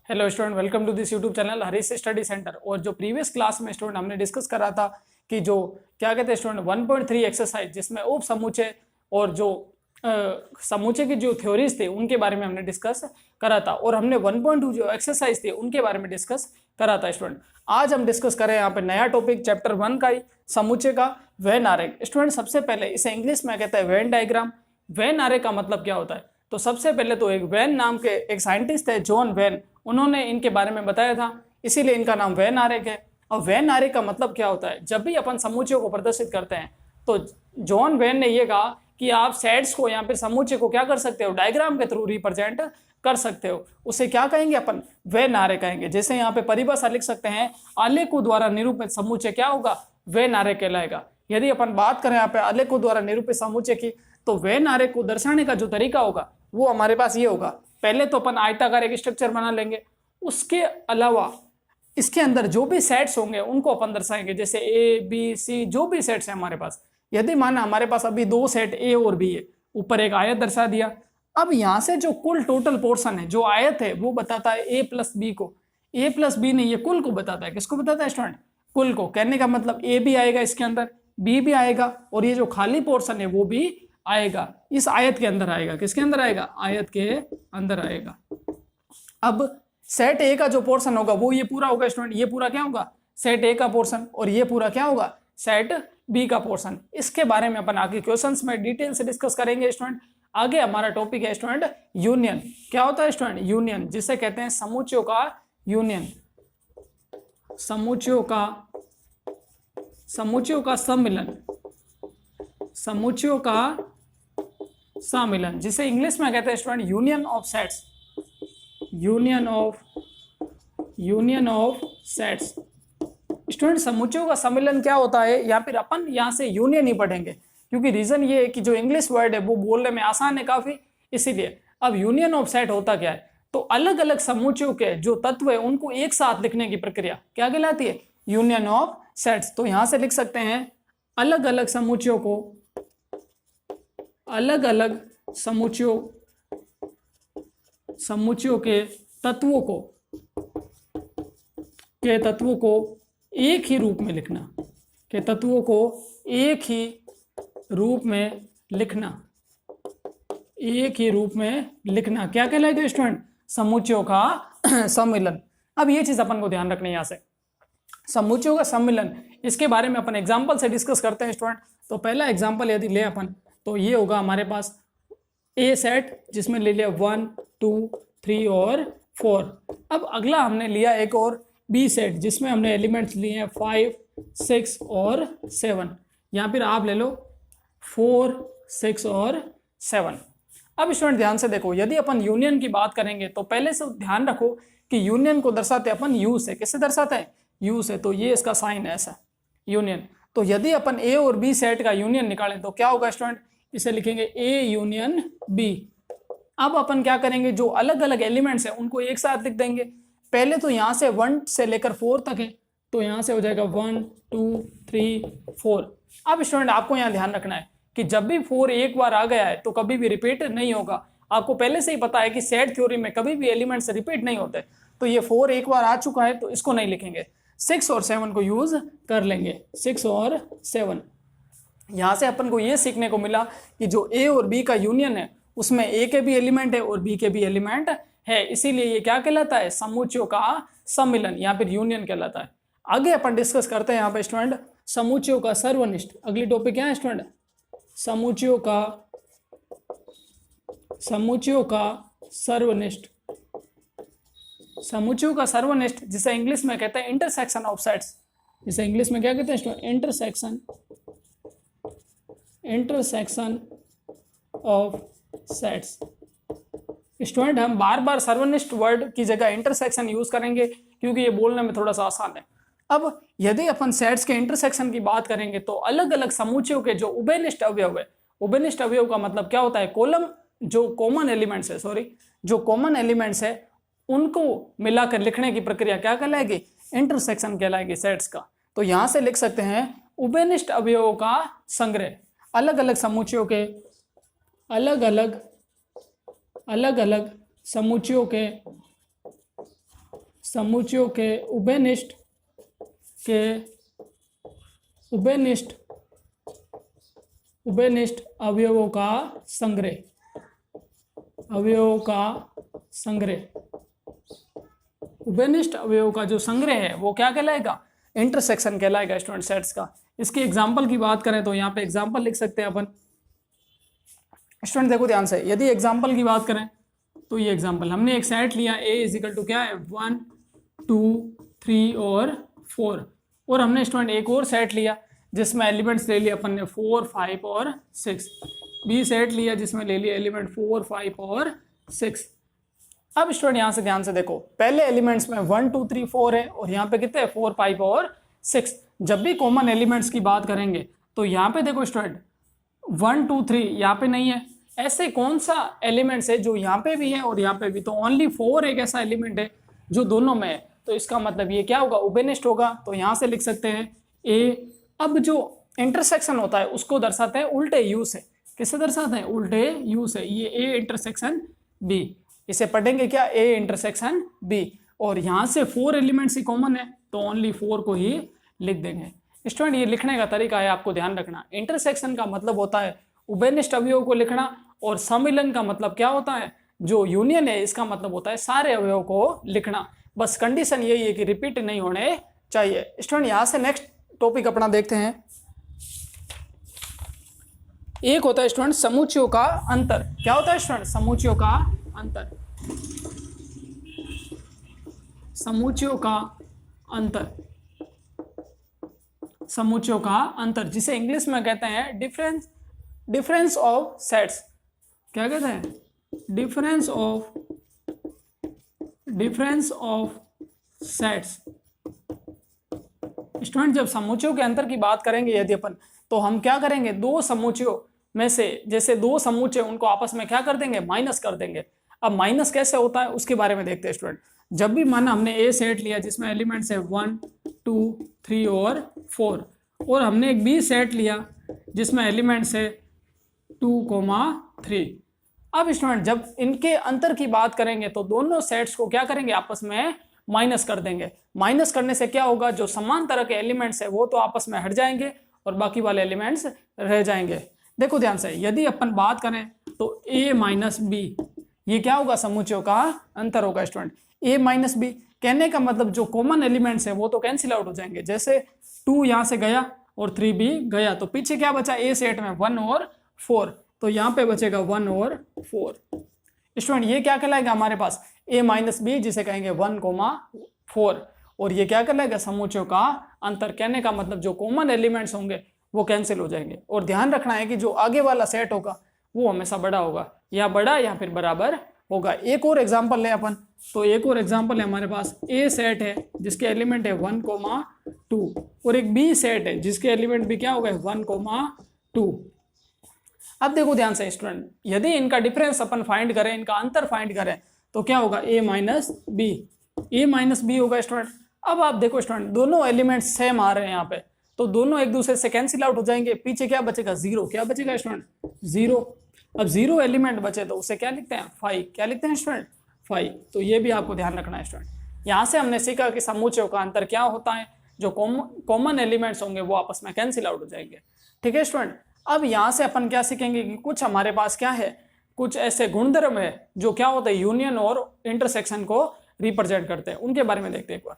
Hello student, welcome to this YouTube channel Harish study centre. और जो previous class में student हमने डिस्कस करा था कि जो क्या कहते हैं स्टूडेंट 1.3 एक्सरसाइज जिसमें उप समुच्चय और जो समुच्चय की जो थ्योरीज थे उनके बारे में हमने डिस्कस करा था, और हमने 1.2 जो एक्सरसाइज थे उनके बारे में डिस्कस करा था स्टूडेंट। आज हम डिस्कस करें यहाँ पे नया टॉपिक चैप्टर 1 का ही समुच्चय का वेन आरेख। स्टूडेंट सबसे पहले इसे इंग्लिश में कहते हैं वेन डायग्राम। वेन आरेख का मतलब क्या होता है? तो सबसे पहले तो एक वेन नाम के एक साइंटिस्ट है, जॉन वेन, उन्होंने इनके बारे में बताया था, इसीलिए इनका नाम वेन आरेख है। और वेन आरेख का मतलब क्या होता है? जब भी अपन समुच्चय को प्रदर्शित करते हैं तो जॉन वेन ने यह कहा कि आप सेट्स को यहाँ पे समुच्चय को क्या कर सकते हो, डायग्राम के थ्रू रिप्रेजेंट कर सकते हो। उसे क्या कहेंगे अपन? वेन आरेख कहेंगे। जैसे यहाँ पे परिभाषा लिख सकते हैं, आलेखों द्वारा निरूपित समुच्चय क्या होगा? वेन आरेख कहलाएगा। यदि अपन बात करें यहाँ पे आलेखों द्वारा निरूपित समुच्चय की, तो वेन आरेख को दर्शाने का जो तरीका होगा वो हमारे पास ये होगा। पहले तो अपन आयताकार एक स्ट्रक्चर बना लेंगे, उसके अलावा इसके अंदर जो भी सेट्स होंगे उनको अपन दर्शाएंगे। जैसे ए बी सी जो भी सेट्स हैं हमारे पास, यदि माना हमारे पास अभी दो सेट ए और बी है, ऊपर एक आयत दर्शा दिया। अब यहां से जो कुल टोटल पोर्शन है, जो आयत है, वो बताता है ए प्लस बी को। ए प्लस बी नहीं, ये कुल को बताता है। किसको बताता है स्टूडेंट? कुल को। कहने का मतलब ए भी आएगा इसके अंदर, बी भी आएगा, और ये जो खाली पोर्शन है वो भी आएगा, इस आयत के अंदर आएगा। किसके अंदर आएगा? आयत के अंदर आएगा। अब सेट ए का जो पोर्शन होगा वो ये पूरा होगा स्टूडेंट। ये पूरा क्या होगा? सेट ए का पोर्शन। और ये पूरा क्या होगा? सेट बी का पोर्शन। इसके बारे में अपन आगे क्वेश्चंस में डिटेल से डिस्कस करेंगे स्टूडेंट। आगे हमारा टॉपिक है स्टूडेंट यूनियन। क्या होता है स्टूडेंट? यूनियन, जिसे कहते हैं समुच्चयों का यूनियन, समुच्चयों का सम्मिलन, समुच्चयों का सम्मिलन, जिसे इंग्लिश में कहते हैं student union of sets. Union of sets. Student समुच्चयों का सम्मिलन क्या होता है, या फिर अपन यहां से यूनियन ही पढ़ेंगे, क्योंकि रीजन ये है कि जो इंग्लिश वर्ड है वो बोलने में आसान है काफी, इसीलिए। अब यूनियन ऑफ सेट होता क्या है? तो अलग अलग समुच्चयों के जो तत्व है उनको एक साथ लिखने की प्रक्रिया क्या कहलाती है? Union of sets. तो यहां से लिख सकते हैं अलग अलग समुच्चयों को, अलग अलग समुच्चयों के तत्वों को एक ही रूप में लिखना, के तत्वों को एक ही रूप में लिखना, एक ही रूप में लिखना क्या कहलाएगा स्टूडेंट? समुच्चयों का सम्मिलन। अब ये चीज अपन को ध्यान रखनी है यहां से, समुच्चयों का सम्मिलन। इसके बारे में अपन एग्जांपल से डिस्कस करते हैं स्टूडेंट। तो पहला एग्जांपल यदि ले अपन, तो ये होगा हमारे पास ए सेट, जिसमें ले लिया 1 2 3 और 4। अब अगला हमने लिया एक और बी सेट, जिसमें हमने एलिमेंट्स लिए हैं 5 6 और 7। यहाँ फिर आप ले लो 4 6 और 7। अब स्टूडेंट ध्यान से देखो, यदि अपन यूनियन की बात करेंगे तो पहले से ध्यान रखो कि यूनियन को दर्शाते अपन यू से। किससे दर्शाते हैं? यू से। तो ये इसका साइन है ऐसा, यूनियन। तो यदि अपन ए और बी सेट का यूनियन निकालें तो क्या होगा स्टूडेंट? इसे लिखेंगे ए यूनियन बी। अब अपन क्या करेंगे, जो अलग अलग एलिमेंट्स हैं उनको एक साथ लिख देंगे। पहले तो यहां से 1 से लेकर 4 तक है, तो यहां से हो जाएगा 1 2 3 4। अब स्टूडेंट आपको यहां ध्यान रखना है कि जब भी 4 एक बार आ गया है तो कभी भी रिपीट नहीं होगा। आपको पहले से ही पता है कि सेट थ्योरी में कभी भी एलिमेंट्स रिपीट नहीं होते। तो ये 4 एक बार आ चुका है तो इसको नहीं लिखेंगे, 6 और 7 को यूज कर लेंगे। 6 और 7। यहां से अपन को ये सीखने को मिला कि जो ए और बी का यूनियन है उसमें ए के भी एलिमेंट है और बी के भी एलिमेंट है, इसीलिए ये क्या कहलाता है? समुच्चयों का सम्मिलन या फिर यूनियन कहलाता है। आगे अपन डिस्कस करते हैं यहाँ पे स्टूडेंट समुच्चयों का सर्वनिष्ठ। अगली टॉपिक क्या है स्टूडेंट? समुच्चयों का सर्वनिष्ठ। समुच्चयों का सर्वनिष्ठ, जिसे इंग्लिश में कहते हैं इंटरसेक्शन ऑफ सेट्स। जिसे इंग्लिश में क्या कहते हैं student? Intersection of sets. Student हम बार बार सर्वनिष्ठ वर्ड की जगह इंटरसेक्शन यूज करेंगे क्योंकि ये बोलने में थोड़ा सा आसान है। अब यदि अपन सेट्स के इंटरसेक्शन की बात करेंगे तो अलग अलग समुच्चयों के जो उभयनिष्ठ अवयव है, उभयनिष्ठ अवयव का मतलब क्या होता है? कॉलम जो कॉमन एलिमेंट्स है उनको मिलाकर लिखने की प्रक्रिया क्या कहलाएगी? इंटरसेक्शन कहलाएगी सेट्स का। तो यहां से लिख सकते हैं उभयनिष्ठ अवयवों का संग्रह। अलग अलग समुच्चयों के अलग अलग समुच्चयों के समुच्चयों के उभयनिष्ठ अवयवों का संग्रह, उभयनिष्ठ अवयवों का जो संग्रह है वो क्या कहलाएगा, इंटरसेक्शन कहलाएगा स्टूडेंट सेट्स का। इसकी एग्जांपल की बात करें तो यहाँ पे एग्जांपल लिख सकते हैं अपन। स्टूडेंट देखो ध्यान से, यदि एग्जांपल की बात करें तो ये एग्जांपल हमने एक सेट लिया A इजिकल टू क्या है 1 2 3 और 4, और हमने स्टूडेंट एक और सेट लिया जिसमें एलिमेंट्स ले लिए अपन ने 4 5 और 6, B सेट लिया जिसमें ले लिए एलिमेंट 4 5 और 6। अब स्टूडेंट यहाँ से ध्यान से देखो, पहले एलिमेंट्स में 1 2 3 4 है और यहाँ पे कितने 4 5 और 6। जब भी कॉमन एलिमेंट्स की बात करेंगे तो यहाँ पे देखो स्टूडेंट 1 2 3 यहाँ पे नहीं है, ऐसे कौन सा एलिमेंट्स है जो यहाँ पे भी है और यहाँ पे भी, तो ओनली 4 एक ऐसा एलिमेंट है जो दोनों में है, तो इसका मतलब ये क्या होगा, उभयनिष्ठ होगा। तो यहाँ से लिख सकते हैं ए। अब जो इंटरसेक्शन होता है उसको दर्शाते हैं उल्टे यू से। किससे दर्शाते हैं, उल्टे यू से। ये ए इंटरसेक्शन बी, इसे पढ़ेंगे क्या, ए इंटरसेक्शन बी, और यहाँ से 4 एलिमेंट्स ही कॉमन है तो ओनली 4 को ही लिख देंगे। स्टूडेंट ये लिखने का तरीका है, आपको ध्यान रखना, इंटरसेक्शन का मतलब होता है उभयनिष्ठ अवयवों को लिखना, और सम्मिलन का मतलब क्या होता है, जो यूनियन है इसका मतलब होता है सारे अवयवों को लिखना। बस कंडीशन यही है कि रिपीट नहीं होने चाहिए। स्टूडेंट यहाँ से नेक्स्ट टॉपिक अपना देखते हैं। एक होता है स्टूडेंट समुच्चयों का अंतर। क्या होता है स्टूडेंट, समुच्चयों का अंतर, समुच्चयों का अंतर, समुच्चयों का अंतर, जिसे इंग्लिश में कहते हैं डिफरेंस ऑफ सेट्स। क्या कहते हैं, डिफरेंस ऑफ सेट्स। स्टूडेंट जब समुच्चयों के अंतर की बात करेंगे यदि अपन, तो हम क्या करेंगे, दो समुच्चयों में से जैसे दो समुच्चय उनको आपस में क्या कर देंगे, माइनस कर देंगे। अब माइनस कैसे होता है उसके बारे में देखते हैं स्टूडेंट। जब भी माना हमने ए सेट लिया जिसमें एलिमेंट्स है 1 2 3 और 4, और हमने एक बी सेट लिया जिसमें एलिमेंट्स है 2 3। अब स्टूडेंट जब इनके अंतर की बात करेंगे तो दोनों सेट्स को क्या करेंगे, आपस में माइनस कर देंगे। माइनस करने से क्या होगा, जो समान तरह के एलिमेंट्स है वो तो आपस में हट जाएंगे और बाकी वाले एलिमेंट्स रह जाएंगे। देखो ध्यान से, यदि अपन बात करें तो a माइनस बी, ये क्या होगा, समुच्चयों का अंतर होगा। स्टूडेंट a माइनस बी कहने का मतलब जो कॉमन एलिमेंट्स है वो तो कैंसिल आउट हो जाएंगे। जैसे 2 यहाँ से गया और 3 भी गया, तो पीछे क्या बचा, a सेट में 1 और 4, तो यहाँ पे बचेगा 1 और 4। स्टूडेंट ये क्या कहलाएगा हमारे पास, a माइनस बी, जिसे कहेंगे 1 4, और ये क्या कहलाएगा, समुच्चयों का अंतर। कहने का मतलब जो कॉमन एलिमेंट्स होंगे वो कैंसिल हो जाएंगे। और ध्यान रखना है कि जो आगे वाला सेट होगा वो हमेशा बड़ा होगा, या बड़ा या फिर बराबर होगा। एक और एग्जांपल लें अपन, तो एक और एग्जांपल है हमारे पास, ए सेट है जिसके एलिमेंट है 1 2, और एक बी सेट है जिसके एलिमेंट भी क्या होगा, 1 2। अब देखो ध्यान से स्टूडेंट, यदि इनका डिफरेंस अपन फाइंड करें, इनका अंतर फाइंड करें, तो क्या होगा, a माइनस बी होगा स्टूडेंट। अब आप देखो स्टूडेंट, दोनों एलिमेंट्स सेम आ रहे हैं यहाँ पे, तो दोनों एक दूसरे से कैंसिल आउट हो जाएंगे। पीछे क्या बचेगा, 0। क्या बचेगा स्टूडेंट, 0। अब 0 एलिमेंट बचे तो उसे क्या लिखते हैं, 5। क्या लिखते हैं स्टूडेंट, 5। तो ये भी आपको ध्यान रखना है स्टूडेंट। यहाँ से हमने सीखा कि समुच्चयों का अंतर क्या होता है, जो कॉमन एलिमेंट्स होंगे वो आपस में कैंसिल आउट हो जाएंगे। ठीक है स्टूडेंट। अब यहाँ से अपन क्या सीखेंगे कि कुछ हमारे पास क्या है, कुछ ऐसे गुणधर्म है जो क्या होते हैं, यूनियन और इंटरसेक्शन को रिप्रेजेंट करते हैं, उनके बारे में देखते हैं एक बार।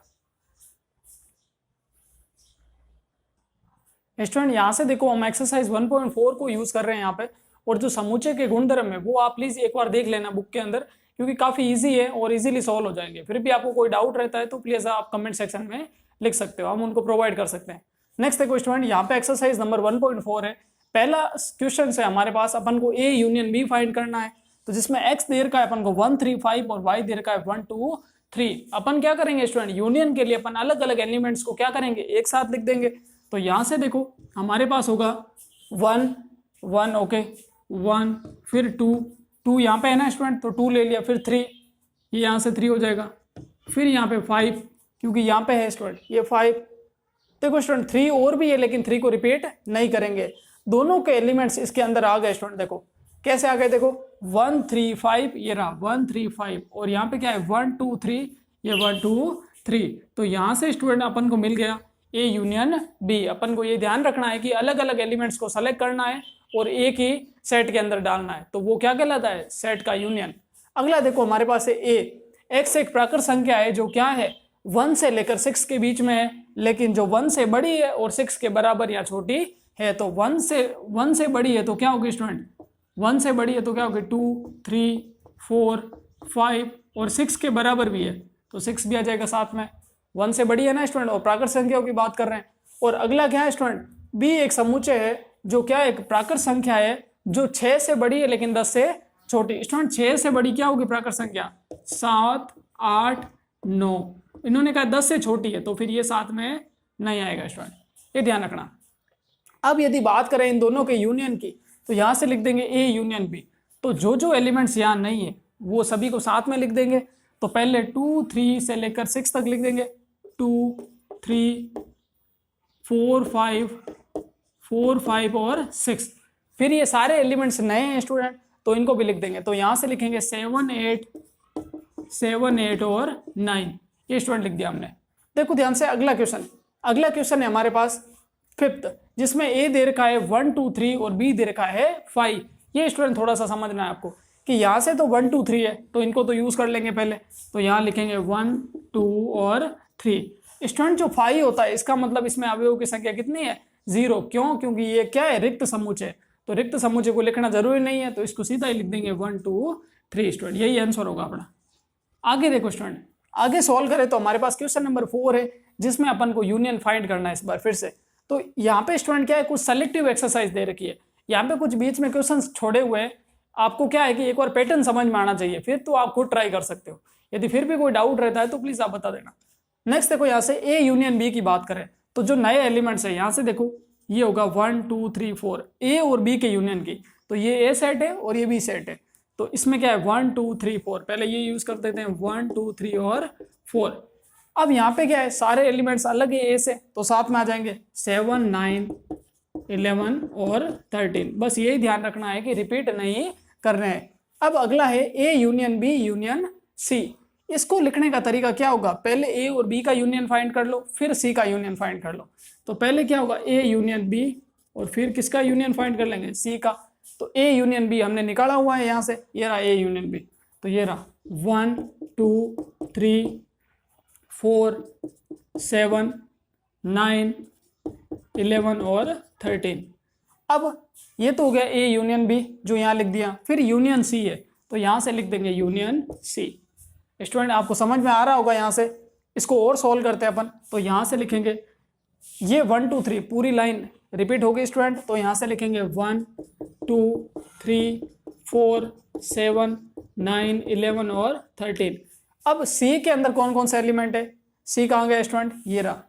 स्टूडेंट यहाँ से देखो, हम एक्सरसाइज 1.4 को यूज कर रहे हैं यहाँ पे, और जो समुच्चय के गुणधर्म है वो आप प्लीज एक बार देख लेना बुक के अंदर, क्योंकि काफी इजी है और इजीली सॉल्व हो जाएंगे। फिर भी आपको कोई डाउट रहता है तो प्लीज आप कमेंट सेक्शन में लिख सकते हो, हम उनको प्रोवाइड कर सकते हैं। नेक्स्ट देखो स्टूडेंट, यहाँ पे एक्सरसाइज नंबर 1.4 है। पहला क्वेश्चन है हमारे पास, अपन को ए यूनियन बी फाइंड करना है, तो जिसमें एक्स दे रखा है अपन को 1 3 5 और वाई दे रखा है 1 2 3। अपन क्या करेंगे स्टूडेंट, यूनियन के लिए अपन अलग अलग एलिमेंट्स को क्या करेंगे, एक साथ लिख देंगे। तो यहाँ से देखो हमारे पास होगा 1 1, ओके 1, फिर 2 यहाँ पे है ना स्टूडेंट, तो 2 ले लिया, फिर 3, ये यहाँ से 3 हो जाएगा, फिर यहाँ पे 5 क्योंकि यहाँ पे है स्टूडेंट, ये 5। देखो स्टूडेंट 3 और भी है लेकिन 3 को रिपीट नहीं करेंगे। दोनों के एलिमेंट्स इसके अंदर आ गए स्टूडेंट, देखो कैसे आ गए, देखो 1 3 5, ये रहा 1 3 5, और यहाँ पे क्या है 1 2 3, ये 1 2 3। तो यहाँ से स्टूडेंट अपन को मिल गया ए यूनियन बी। अपन को ये ध्यान रखना है कि अलग अलग एलिमेंट्स को सेलेक्ट करना है और एक ही सेट के अंदर डालना है, तो वो क्या कहलाता है, सेट का यूनियन। अगला देखो हमारे पास है ए। एक्स एक प्राकृत संख्या है जो क्या है 1 से लेकर 6 के बीच में है, लेकिन जो 1 से बड़ी है और 6 के बराबर या छोटी है। तो 1 से बड़ी है तो क्या होगी स्टूडेंट, 1 से बड़ी है तो क्या होगी 2 3 4 5 और 6 के बराबर भी है तो 6 भी आ जाएगा साथ में। 1 से बड़ी है ना स्टूडेंट, और प्राकृत संख्याओं की बात कर रहे हैं। और अगला क्या है स्टूडेंट, बी एक समुच्चय है जो क्या एक प्राकृत संख्या है जो 6 से बड़ी है लेकिन 10 से छोटी। स्टूडेंट 6 से बड़ी क्या होगी प्राकृत संख्या, 7 8 9। इन्होंने कहा 10 से छोटी है तो फिर ये साथ में नहीं आएगा स्टूडेंट, ये ध्यान रखना। अब यदि बात करें इन दोनों के यूनियन की तो यहां से लिख देंगे ए यूनियन बी। तो जो जो एलिमेंट्स यहाँ नहीं है वो सभी को साथ में लिख देंगे। तो पहले 2 3 से लेकर 6 तक लिख देंगे, 2 3 4 5 और 6। फिर ये सारे एलिमेंट्स नए हैं स्टूडेंट तो इनको भी लिख देंगे। तो यहां से लिखेंगे 7 8 और 9। ये स्टूडेंट लिख दिया हमने। देखो ध्यान से अगला क्वेश्चन है हमारे पास 5th, जिसमें ए दे रखा है 1 2 3 और बी दे रखा है 5। ये स्टूडेंट थोड़ा सा समझना है आपको कि यहाँ से तो 1 2 3 है तो इनको तो यूज कर लेंगे पहले। तो यहाँ लिखेंगे 1 2 और 3। स्टूडेंट जो 5 होता है इसका मतलब इसमें अवयवों की संख्या कितनी है, 0। क्यों, क्योंकि ये क्या है रिक्त समुच्चय। तो रिक्त समुच्चय को लिखना जरूरी नहीं है तो इसको सीधा ही लिख देंगे 1 2 3 स्टूडेंट। यही आंसर होगा अपना। आगे देखो स्टूडेंट, आगे सॉल्व करें तो हमारे पास क्वेश्चन नंबर 4 है जिसमें अपन को यूनियन फाइंड करना है इस बार फिर से। तो यहाँ पे स्टूडेंट क्या है, कुछ सेलेक्टिव एक्सरसाइज दे रखी है। यहाँ पे कुछ बीच में क्वेश्चंस छोड़े हुए हैं। आपको क्या है कि एक बार पैटर्न समझ में आना चाहिए, फिर तो आप खुद ट्राई कर सकते हो। यदि फिर भी कोई डाउट रहता है तो प्लीज आप बता देना। नेक्स्ट देखो यहाँ से ए यूनियन बी की बात करें तो जो नए एलिमेंट्स है यहाँ से देखो ये होगा 1 2 3 4 ए और बी के यूनियन की। तो ये ए सेट है और ये बी सेट है। तो इसमें क्या है 1 2 3 4, पहले ये यूज कर देते हैं 1 2 3 और 4। अब यहाँ पे क्या है सारे एलिमेंट्स अलग है ए से तो साथ में आ जाएंगे 7 9 11 और 13। बस यही ध्यान रखना है कि रिपीट नहीं कर रहे हैं। अब अगला है A union B union C. इसको लिखने का तरीका क्या होगा, पहले ए और बी का यूनियन फाइंड कर लो फिर सी का यूनियन फाइंड कर लो। तो पहले क्या होगा ए यूनियन बी और फिर किसका यूनियन फाइंड कर लेंगे, सी का। तो ए यूनियन बी हमने निकाला हुआ है यहाँ से, ये रहा ए यूनियन बी। तो ये रहा 1 2 3 4 7 9 11 और 13। अब ये तो हो गया ए यूनियन बी जो यहाँ लिख दिया। फिर यूनियन सी है तो यहाँ से लिख देंगे यूनियन सी। स्टूडेंट आपको समझ में आ रहा होगा यहाँ से। इसको और सॉल्व करते हैं अपन। तो यहाँ से लिखेंगे ये 1 2 3 पूरी लाइन रिपीट हो गई स्टूडेंट। तो यहाँ से लिखेंगे 1 2 3 4 7 9 11 और 13। अब सी के अंदर कौन कौन सा एलिमेंट है, सी कहाँ गया स्टूडेंट, ये रहा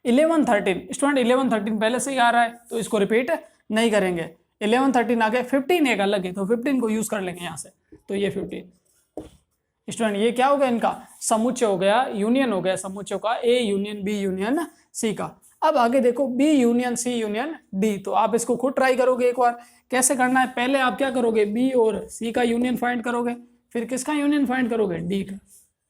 11 13। स्टूडेंट 11 13 पहले से ही आ रहा है तो इसको रिपीट नहीं करेंगे। 11 13 आ गए, 15 एक अलग है तो 15 को यूज कर लेंगे यहाँ से। तो ये 15 स्टूडेंट ये क्या हो गया, इनका समुच्चय हो गया, यूनियन हो गया समुच्चय का A union B union C का। अब आगे देखो B union C union D. तो आप इसको खुद ट्राई करोगे एक बार कैसे करना है। पहले आप क्या करोगे, बी और सी का यूनियन फाइंड करोगे, फिर किसका यूनियन फाइंड करोगे, डी का।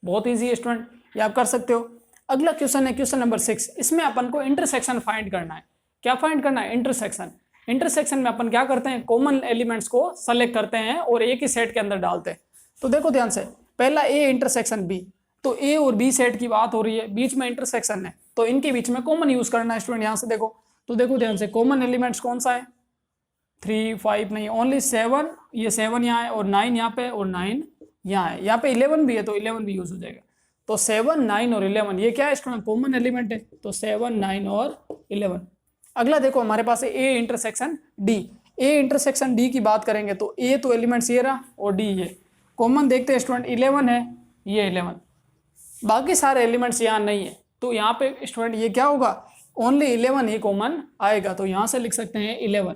बहुत ईजी है स्टूडेंट, ये आप कर सकते हो। अगला क्वेश्चन है क्वेश्चन नंबर 6। इसमें अपन को इंटरसेक्शन फाइंड करना है। क्या फाइंड करना है, इंटरसेक्शन। इंटरसेक्शन में अपन क्या करते हैं, कॉमन एलिमेंट्स को सेलेक्ट करते हैं और एक ही सेट के अंदर डालते हैं। तो देखो ध्यान से, पहला ए इंटरसेक्शन बी। तो ए और बी सेट की बात हो रही है, बीच में इंटरसेक्शन है तो इनके बीच में कॉमन यूज करना है स्टूडेंट। यहाँ से देखो, तो देखो ध्यान से, कॉमन एलिमेंट्स कौन सा है, 3 5 नहीं, ओनली 7। ये 7 यहाँ है और 9 यहाँ पे और 9 यहाँ है। यहाँ पे 11 भी है तो 11 भी यूज हो जाएगा। तो 7 9 और 11 ये क्या है स्टूडेंट, कॉमन एलिमेंट है। तो 7 9 और 11। अगला देखो हमारे पास है A intersection D. A intersection D की बात करेंगे तो ए तो एलिमेंट्स ये रहा और डी ये कॉमन। देखते हैं स्टूडेंट 11 है, ये 11, बाकी सारे एलिमेंट्स यहाँ नहीं है। तो यहाँ पे स्टूडेंट ये क्या होगा, ओनली 11 ही कॉमन आएगा। तो यहाँ से लिख सकते हैं 11,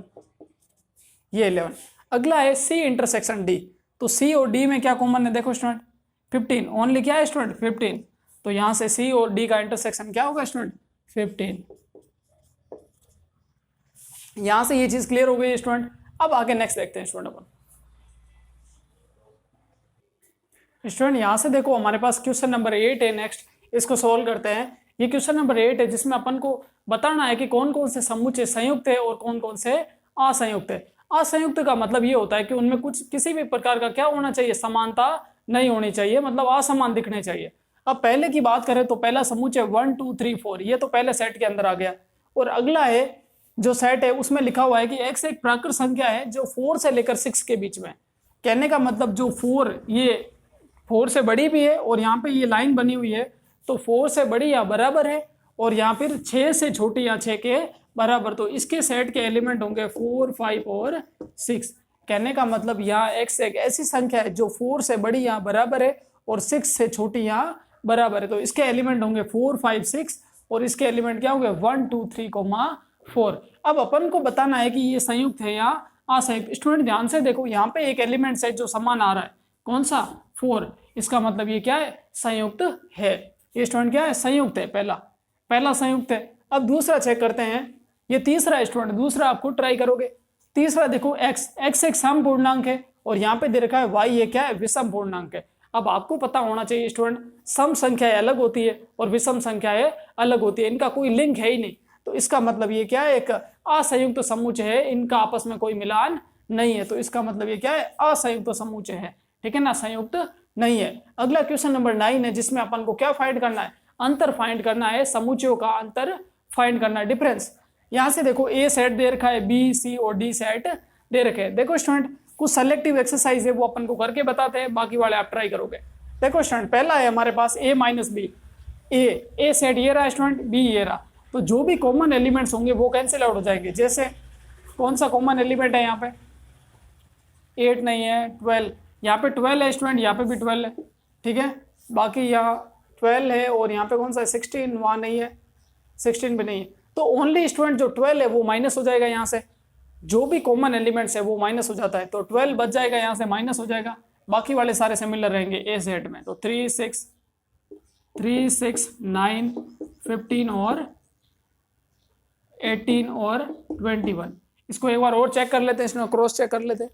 ये 11। अगला है सी इंटरसेक्शन डी। तो सी और डी में क्या कॉमन है, देखो स्टूडेंट 15, ओनली क्या है स्टूडेंट 15। तो यहाँ से सी और डी का इंटरसेक्शन क्या होगा स्टूडेंट 15। यहाँ से ये चीज क्लियर हो गई स्टूडेंट। अब आगे नेक्स्ट देखते हैं स्टूडेंट अपन। स्टूडेंट यहाँ से देखो हमारे पास क्वेश्चन नंबर 8 है नेक्स्ट, इसको सोल्व करते हैं। ये क्वेश्चन नंबर 8 है जिसमें अपन को बताना है कि कौन कौन से समुच्चय संयुक्त है और कौन कौन से असंयुक्त है। असंयुक्त का मतलब ये होता है कि उनमें कुछ किसी भी प्रकार का क्या होना चाहिए, समानता नहीं होनी चाहिए, मतलब असमान दिखने चाहिए। अब पहले की बात करें तो पहला समुच्चय 1 2 3 4 ये तो पहले सेट के अंदर आ गया, और अगला है जो सेट है उसमें लिखा हुआ है कि x एक प्राकृत संख्या है जो 4 से लेकर 6 के बीच में। कहने का मतलब जो 4 ये 4 से बड़ी भी है और यहाँ पे ये लाइन बनी हुई है तो 4 से बड़ी या बराबर है, और यहाँ फिर 6 से छोटी या 6 के बराबर, तो इसके सेट के एलिमेंट होंगे 4 5 और 6। कहने का मतलब यहाँ x एक ऐसी संख्या है जो 4 से बड़ी या बराबर है और 6 से छोटी या बराबर है, तो इसके एलिमेंट होंगे 4 5 6 और इसके एलिमेंट क्या होंगे 1 2 3 4। अब अपन को बताना है कि ये संयुक्त है या असंयुक्त। स्टूडेंट ध्यान से देखो, यहाँ पे एक एलिमेंट है जो समान आ रहा है, कौन सा 4, इसका मतलब ये क्या है, संयुक्त है। ये स्टूडेंट क्या है, संयुक्त है, पहला संयुक्त है। अब दूसरा चेक करते हैं, ये तीसरा स्टूडेंट, दूसरा आपको ट्राई करोगे। तीसरा देखो x एक सम पूर्णांक है और यहाँ पे दे रखा है y ये क्या है, विषम पूर्णांक है। अब आपको पता होना चाहिए स्टूडेंट, सम संख्याएं अलग होती है और विषम संख्याएं अलग होती है, इनका कोई लिंक है ही नहीं, तो इसका मतलब ये क्या है, एक असंयुक्त समुच्चय है, इनका आपस में कोई मिलान नहीं है, तो इसका मतलब ये क्या है, असंयुक्त समुच्चय है, ठीक है ना, संयुक्त नहीं है। अगला क्वेश्चन नंबर 9 है जिसमें अपन को क्या फाइंड करना है, अंतर फाइंड करना है, समुच्चयों का अंतर फाइंड करना है, डिफरेंस। यहाँ से देखो ए सेट दे रखा है, बी सी और डी सेट दे रखे हैं। देखो स्टूडेंट कुछ सेलेक्टिव एक्सरसाइज है वो अपन को करके बताते हैं, बाकी वाले आप ट्राई करोगे। देखो स्टूडेंट पहला है हमारे पास a minus B, A set ये रहा स्टूडेंट, बी ये रहा, तो जो भी कॉमन एलिमेंट्स होंगे वो कैंसिल आउट हो जाएंगे। जैसे कौन सा कॉमन एलिमेंट है, यहाँ पे 8 नहीं है, 12, यहाँ पे 12 है स्टूडेंट, यहाँ पे भी 12 है, ठीक है, बाकी यहाँ 12 है और यहाँ पे कौन सा है 16, वहाँ नहीं है, 16 भी नहीं है, तो ओनली स्टूडेंट जो 12 है वो माइनस हो जाएगा यहाँ से, जो भी कॉमन एलिमेंट्स है वो माइनस हो जाता है, तो 12 बच जाएगा, यहाँ से माइनस हो जाएगा, बाकी वाले सारे सिमिलर रहेंगे ए सेट में। तो 3 6 9 15 और 18 और 21। इसको एक बार और चेक कर लेते हैं, इसमें क्रॉस चेक कर लेते हैं।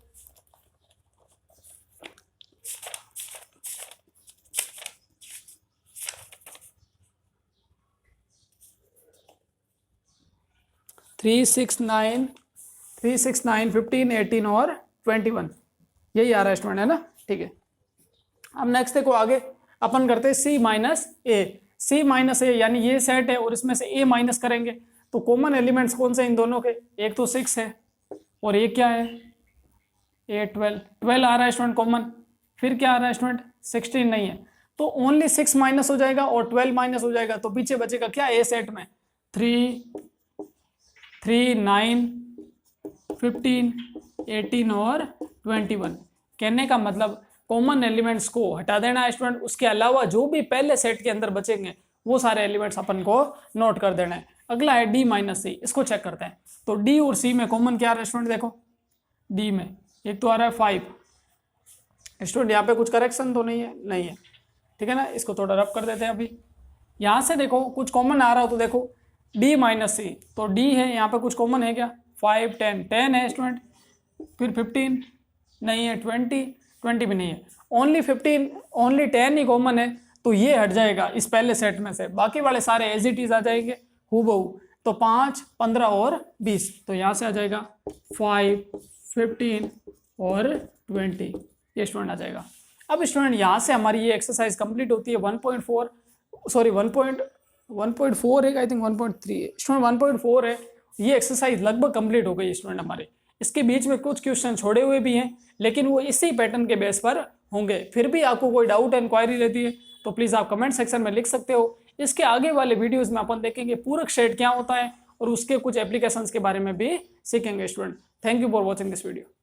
थ्री सिक्स नाइन 15 18 और 21 यही आ रहा है स्टूडेंट, है ना, ठीक है। अब नेक्स्ट देखो आगे अपन करते हैं सी माइनस ए, यानी ये सेट है और इसमें से ए माइनस करेंगे, तो कॉमन एलिमेंट्स कौन से इन दोनों के, एक तो 6 है और एक क्या है, ए 12 आ रहा है स्टूडेंट कॉमन, फिर क्या आ रहा है स्टूडेंट 16 नहीं है, तो ओनली 6 माइनस हो जाएगा और 12 माइनस हो जाएगा, तो पीछे बचेगा क्या ए सेट में 3 9 15 18 और 21। कहने का मतलब कॉमन एलिमेंट्स को हटा देना है स्टूडेंट, उसके अलावा जो भी पहले सेट के अंदर बचेंगे वो सारे एलिमेंट्स अपन को नोट कर देना है। अगला है डी माइनस सी, इसको चेक करते हैं। तो डी और सी में कॉमन क्या आ रहा है स्टूडेंट, देखो डी में एक तो आ रहा है 5 स्टूडेंट, यहाँ पे कुछ करेक्शन तो नहीं है, ठीक है ना, इसको थोड़ा रब कर देते हैं। अभी यहाँ से देखो कुछ कॉमन आ रहा हो तो देखो डी माइनस सी, तो डी है, यहाँ पे कुछ कॉमन है क्या, 5 10 है स्टूडेंट, फिर 15 नहीं है, 20 भी नहीं है, ओनली 10 ही कॉमन है, तो ये हट जाएगा इस पहले सेट में से, बाकी वाले सारे एज इट इज आ जाएंगे हूबहू, तो 5 15 और 20, तो यहाँ से आ जाएगा 5 15 और 20, ये स्टूडेंट आ जाएगा। अब स्टूडेंट यहाँ से हमारी ये एक्सरसाइज कंप्लीट होती है 1.4 है, आई थिंक 1.3 है स्टूडेंट, 1.4 है, ये एक्सरसाइज लगभग कंप्लीट हो गई स्टूडेंट हमारे। इसके बीच में कुछ क्वेश्चन छोड़े हुए भी हैं, लेकिन वो इसी पैटर्न के बेस पर होंगे। फिर भी आपको कोई डाउट इंक्वायरी रहती है तो प्लीज़ आप कमेंट सेक्शन में लिख सकते हो। इसके आगे वाले वीडियोस में अपन देखेंगे पूरक सेट क्या होता है और उसके कुछ एप्लीकेशंस के बारे में भी सीखेंगे student. Thank you for watching this video.